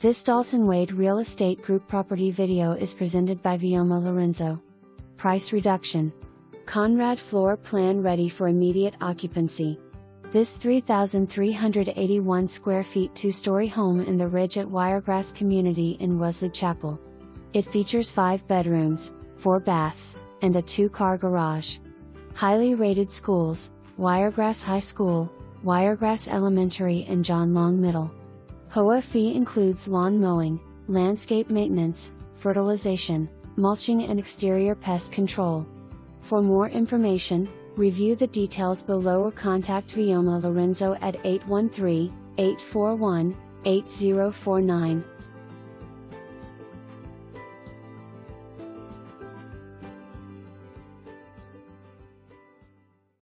This Dalton Wade Real Estate Group property video is presented by Vioma Lorenzo. Price reduction. Conrad floor plan ready for immediate occupancy. This 3,381 square feet two-story home in the Ridge at Wiregrass community in Wesley Chapel. It features 5 bedrooms, 4 baths, and a 2-car garage. Highly rated schools: Wiregrass High School, Wiregrass Elementary and John Long Middle. HOA fee includes lawn mowing, landscape maintenance, fertilization, mulching and exterior pest control. For more information, review the details below or contact Vioma Lorenzo at 813-841-8049.